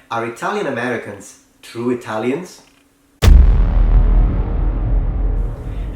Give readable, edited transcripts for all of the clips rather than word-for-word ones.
Are Italian Americans true Italians?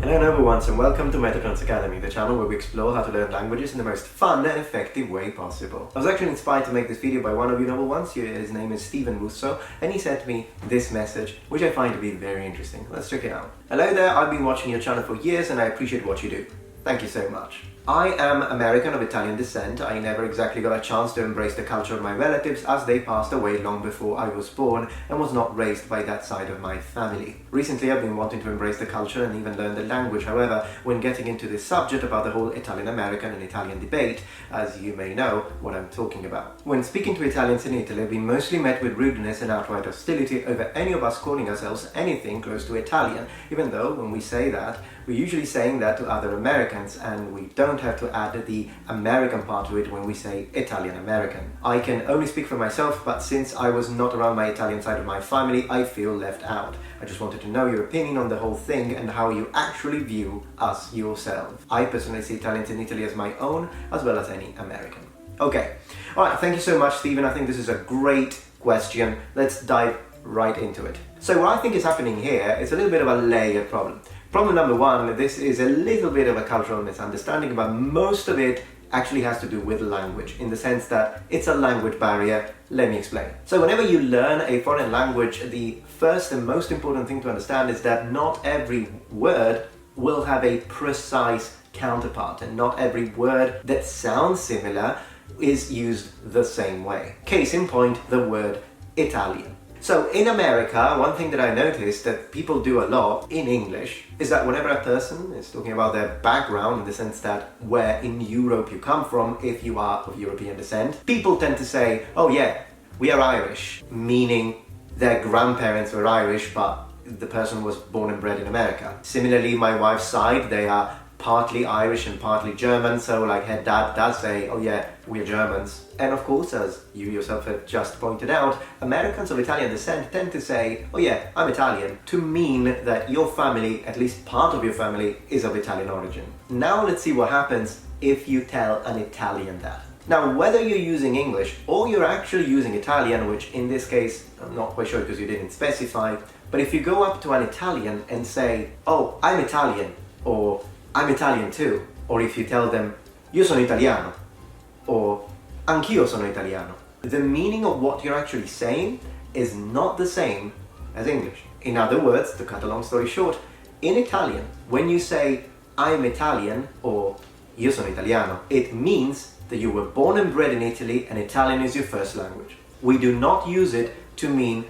Hello everyone and welcome to Metatron's Academy, the channel where we explore how to learn languages in the most fun and effective way possible. I was actually inspired to make this video by one of you noble ones. His name is Stephen Russo, and he sent me this message, which I find to be very interesting. Let's check it out. Hello there, I've been watching your channel for years and I appreciate what you do. Thank you so much. I am American of Italian descent. I never exactly got a chance to embrace the culture of my relatives as they passed away long before I was born and was not raised by that side of my family. Recently I've been wanting to embrace the culture and even learn the language. However, when getting into this subject about the whole Italian-American and Italian debate, as you may know what I'm talking about. When speaking to Italians in Italy, I've been mostly met with rudeness and outright hostility over any of us calling ourselves anything close to Italian, even though when we say that, we're usually saying that to other Americans, and we don't have to add the American part to it when we say Italian-American. I can only speak for myself, but since I was not around my Italian side of my family, I feel left out. I just wanted to know your opinion on the whole thing and how you actually view us yourself. I personally see Italians in Italy as my own, as well as any American. Okay, alright, thank you so much, Stephen. I think this is a great question. Let's dive right into it. So what I think is happening here is a little bit of a layered problem. Problem number one, this is a little bit of a cultural misunderstanding, but most of it actually has to do with language, in the sense that it's a language barrier. Let me explain. So whenever you learn a foreign language, the first and most important thing to understand is that not every word will have a precise counterpart, and not every word that sounds similar is used the same way. Case in point, the word Italian. So in America, one thing that I noticed that people do a lot in English is that whenever a person is talking about their background, in the sense that where in Europe you come from, if you are of European descent, people tend to say, oh yeah, we are Irish, meaning their grandparents were Irish, but the person was born and bred in America. Similarly, my wife's side, they are partly Irish and partly German, so like her dad does say, oh yeah, we're Germans. And of course, as you yourself have just pointed out, Americans of Italian descent tend to say, oh yeah, I'm Italian, to mean that your family, at least part of your family, is of Italian origin. Now let's see what happens if you tell an Italian that. Now, whether you're using English or you're actually using Italian, which in this case, I'm not quite sure because you didn't specify, but if you go up to an Italian and say, oh, I'm Italian, or I'm Italian too, or if you tell them, io sono italiano, or anch'io sono italiano, the meaning of what you're actually saying is not the same as English. In other words, to cut a long story short, in Italian, when you say, I'm Italian, or io sono italiano, it means that you were born and bred in Italy and Italian is your first language. We do not use it to mean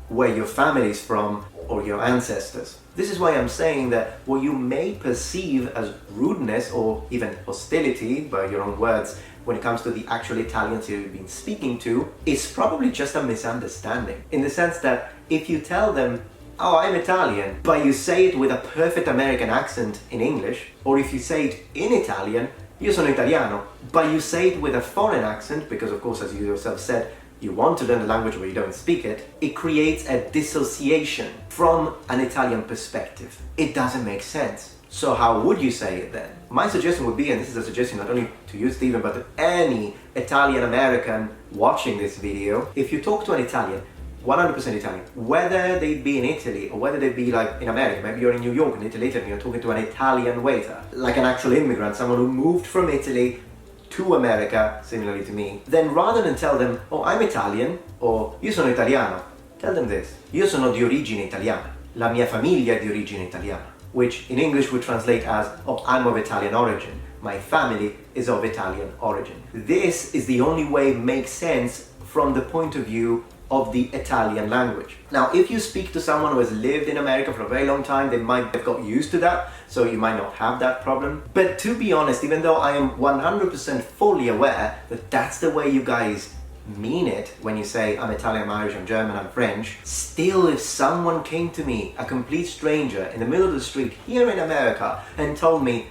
where your family is from or your ancestors. This is why I'm saying that what you may perceive as rudeness or even hostility, by your own words, when it comes to the actual Italians you've been speaking to, is probably just a misunderstanding. In the sense that if you tell them, oh, I'm Italian, but you say it with a perfect American accent in English, or if you say it in Italian, io sono italiano, but you say it with a foreign accent, because of course, as you yourself said, you want to learn a language where you don't speak it, it creates a dissociation from an Italian perspective. It doesn't make sense. So how would you say it then? My suggestion would be, and this is a suggestion not only to you, Stephen, but to any Italian American watching this video, if you talk to an Italian, 100% Italian, whether they be in Italy or whether they be like in America, maybe you're in New York, in Italy, and you're talking to an Italian waiter, like an actual immigrant, someone who moved from Italy to America, similarly to me, then rather than tell them, oh, I'm Italian, or io sono italiano, tell them this, io sono di origine italiana, la mia famiglia è di origine italiana, which in English would translate as, oh, I'm of Italian origin, my family is of Italian origin. This is the only way it makes sense from the point of view of the Italian language. Now, if you speak to someone who has lived in America for a very long time, they might have got used to that, so you might not have that problem. But to be honest, even though I am 100% fully aware that that's the way you guys mean it when you say, I'm Italian, I'm Irish, I'm German, I'm French, still if someone came to me, a complete stranger, in the middle of the street here in America, and told me,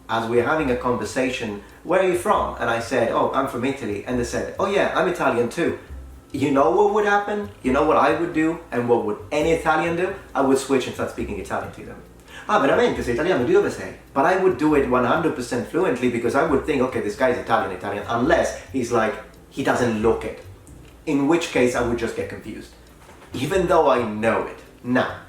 as we're having a conversation, where are you from? And I said, oh, I'm from Italy. And they said, oh yeah, I'm Italian too. You know what would happen? You know what I would do? And what would any Italian do? I would switch and start speaking Italian to them. Ah, veramente? Sei italiano? Di dove sei? But I would do it 100% fluently because I would think, okay, this guy is Italian, unless he's like, he doesn't look it. in which case I would just get confused, even though I know it. Now,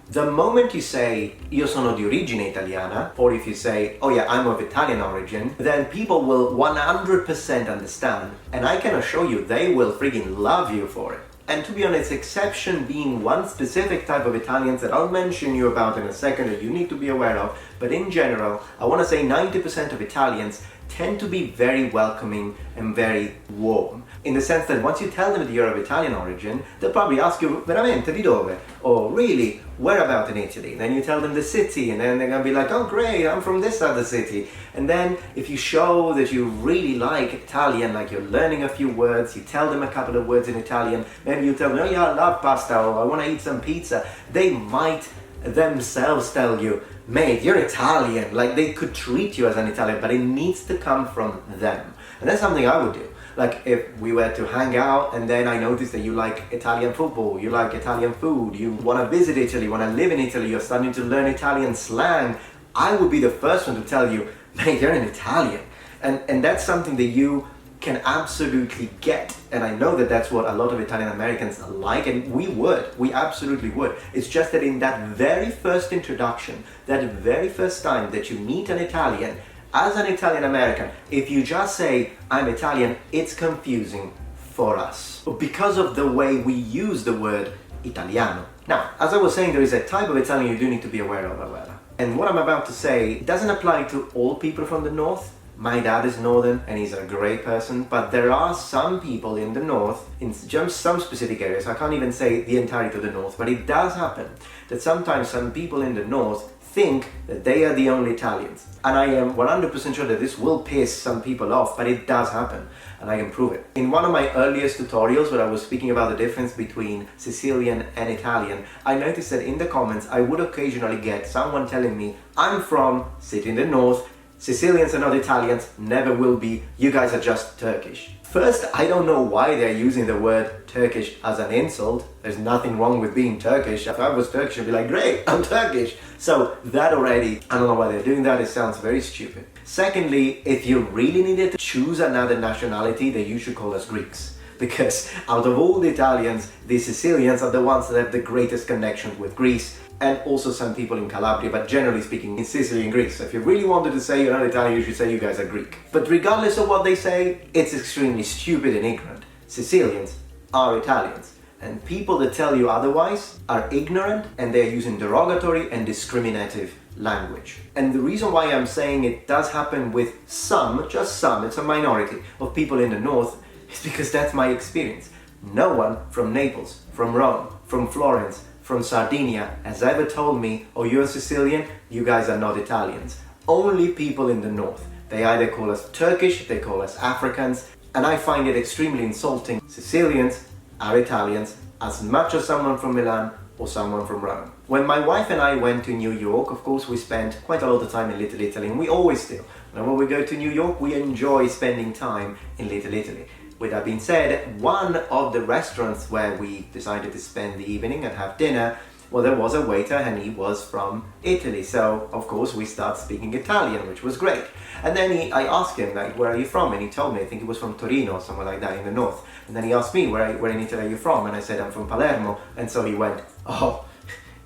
the moment you say, io sono di origine italiana, or if you say, oh yeah, I'm of Italian origin, then people will 100% understand, and I can assure you they will friggin' love you for it. And to be honest, exception being one specific type of Italians that I'll mention you about in a second that you need to be aware of, but in general, I want to say 90% of Italians tend to be very welcoming and very warm. In the sense that once you tell them that you're of Italian origin, they'll probably ask you, veramente di dove? Or really, where about in Italy? Then you tell them the city, and then they're going to be like, oh great, I'm from this other city. And then if you show that you really like Italian, like you're learning a few words, you tell them a couple of words in Italian, maybe you tell them, oh yeah, I love pasta, or I want to eat some pizza, they might themselves tell you, mate, you're Italian. Like they could treat you as an Italian, but it needs to come from them. And that's something I would do. Like if we were to hang out and then I noticed that you like Italian football, you like Italian food, you want to visit Italy, want to live in Italy, you're starting to learn Italian slang, I would be the first one to tell you, mate, you're an Italian. And that's something that you can absolutely get. And I know that that's what a lot of Italian Americans like, and we absolutely would. It's just that in that very first introduction, that very first time that you meet an Italian, as an Italian American, if you just say, I'm Italian, it's confusing for us because of the way we use the word Italiano. Now, as I was saying, there is a type of Italian you do need to be aware of, however. And what I'm about to say doesn't apply to all people from the north. My dad is northern and he's a great person, but there are some people in the north, in just some specific areas, I can't even say the entirety of the north, but it does happen that sometimes some people in the north think that they are the only Italians. And I am 100% sure that this will piss some people off, but it does happen, and I can prove it. In one of my earliest tutorials where I was speaking about the difference between Sicilian and Italian, I noticed that in the comments I would occasionally get someone telling me, I'm from city in the north, Sicilians are not Italians, never will be, you guys are just Turkish. First, I don't know why they're using the word Turkish as an insult. There's nothing wrong with being Turkish. If I was Turkish, I'd be like, great, I'm Turkish. So that already, I don't know why they're doing that, it sounds very stupid. Secondly, if you really needed to choose another nationality, then you should call us Greeks. Because out of all the Italians, the Sicilians are the ones that have the greatest connection with Greece, and also some people in Calabria, but generally speaking in Sicily and Greece. So if you really wanted to say you're not Italian, you should say you guys are Greek. But regardless of what they say, it's extremely stupid and ignorant. Sicilians are Italians, and people that tell you otherwise are ignorant, and they're using derogatory and discriminative language. And the reason why I'm saying it does happen with some, just some, it's a minority of people in the north, is because that's my experience. No one from Naples, from Rome, from Florence, from Sardinia has ever told me, oh, you're Sicilian, you guys are not Italians. Only people in the north. They either call us Turkish, they call us Africans, and I find it extremely insulting. Sicilians are Italians as much as someone from Milan or someone from Rome. When my wife and I went to New York, of course we spent quite a lot of time in Little Italy, and we always do. Whenever we go to New York, we enjoy spending time in Little Italy. With that being said, one of the restaurants where we decided to spend the evening and have dinner, well, there was a waiter and he was from Italy. So, of course, we started speaking Italian, which was great. And then I asked him, like, where are you from? And he told me, I think he was from Torino or somewhere like that in the north. And then he asked me, where in Italy are you from? And I said, I'm from Palermo. And so he went, oh,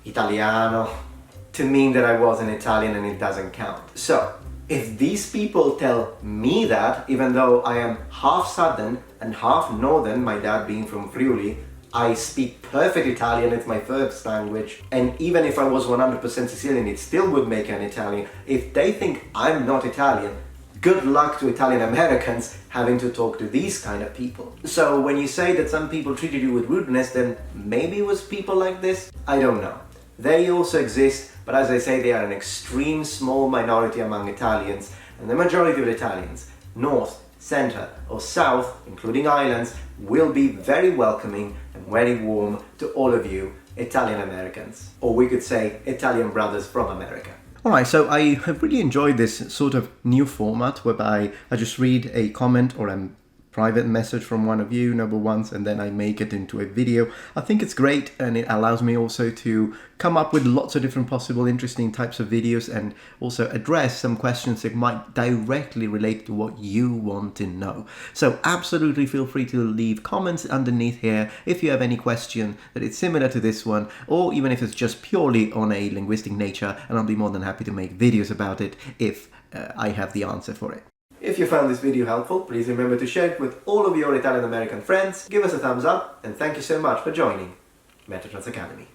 Italiano, to mean that I was an Italian and it doesn't count. So, if these people tell me that, even though I am half Southern and half Northern, my dad being from Friuli, I speak perfect Italian, it's my first language, and even if I was 100% Sicilian, it still would make an Italian. If they think I'm not Italian, good luck to Italian Americans having to talk to these kind of people. So when you say that some people treated you with rudeness, then maybe it was people like this? I don't know. They also exist, but as I say, they are an extreme small minority among Italians, and the majority of Italians, north, center or south, including islands, will be very welcoming and very warm to all of you Italian Americans, or we could say Italian brothers from America. Alright, so I have really enjoyed this sort of new format whereby I just read a comment or a private message from one of you, number ones, and then I make it into a video. I think it's great, and it allows me also to come up with lots of different possible interesting types of videos and also address some questions that might directly relate to what you want to know. So absolutely feel free to leave comments underneath here if you have any question that is similar to this one, or even if it's just purely on a linguistic nature, and I'll be more than happy to make videos about it if I have the answer for it. If you found this video helpful, please remember to share it with all of your Italian American friends, give us a thumbs up, and thank you so much for joining Metatron's Academy.